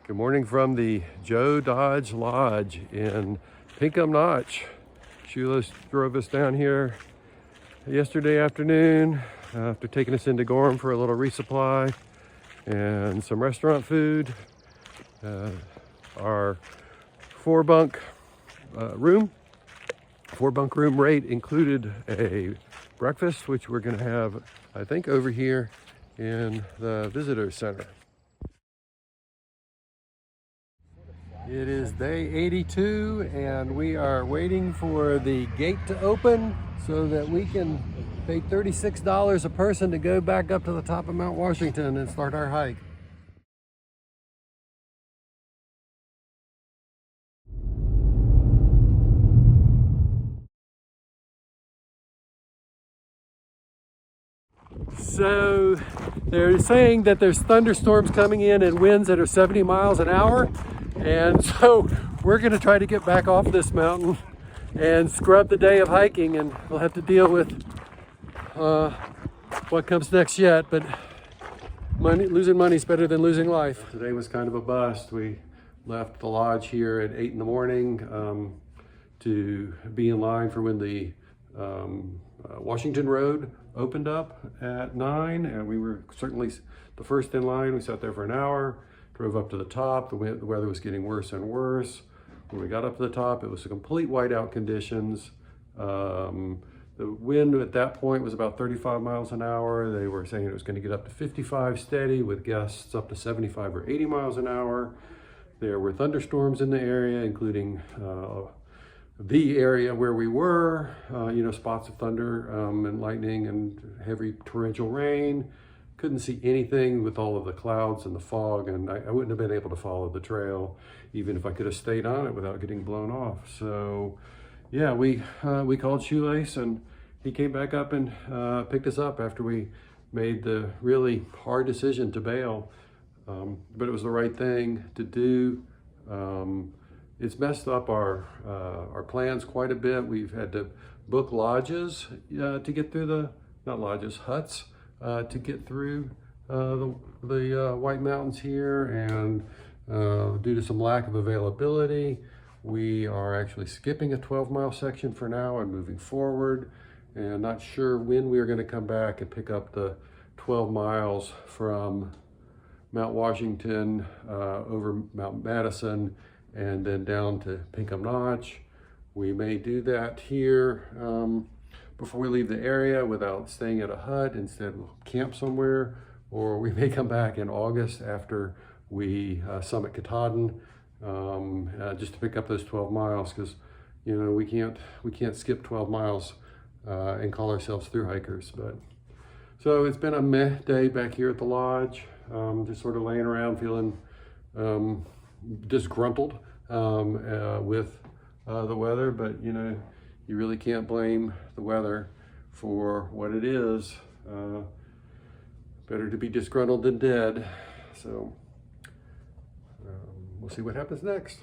Good morning from the Joe Dodge Lodge in Pinkham Notch. Shula drove us down here yesterday afternoon after taking us into Gorham for a little resupply and some restaurant food. Our four bunk room rate included a breakfast, which we're going to have, I think, over here in the visitor center. It is day 82 and we are waiting for the gate to open so that we can pay $36 a person to go back up to the top of Mount Washington and start our hike. So they're saying that there's thunderstorms coming in and winds that are 70 miles an hour. And so we're going to try to get back off this mountain and scrub the day of hiking, and we'll have to deal with what comes next yet. But losing money is better than losing life. Today was kind of a bust. We left the lodge here at 8 in the morning to be in line for when the Washington Road opened up at 9, and we were certainly the first in line. We sat there for an hour, drove up to the top. The weather was getting worse and worse. When we got up to the top, it was a complete whiteout conditions. The wind at that point was about 35 miles an hour. They were saying it was going to get up to 55 steady with gusts up to 75 or 80 miles an hour. There were thunderstorms in the area, including the area where we were, spots of thunder and lightning and heavy torrential rain. Couldn't see anything with all of the clouds and the fog, and I wouldn't have been able to follow the trail even if I could have stayed on it without getting blown off. So yeah, we called Shoelace, and he came back up and picked us up after we made the really hard decision to bail. But it was the right thing to do. It's messed up our plans quite a bit. We've had to book lodges to get through huts to get through the White Mountains here, and due to some lack of availability, we are actually skipping a 12-mile section for now and moving forward, and not sure when we are going to come back and pick up the 12 miles from Mount Washington over Mount Madison and then down to Pinkham Notch. We may do that here before we leave the area without staying at a hut. Instead, we'll camp somewhere, or we may come back in August after we summit Katahdin just to pick up those 12 miles, because we can't skip 12 miles and call ourselves through hikers. But so it's been a meh day back here at the lodge, just sort of laying around feeling disgruntled with the weather, but you really can't blame the weather for what it is. Better to be disgruntled than dead. So we'll see what happens next.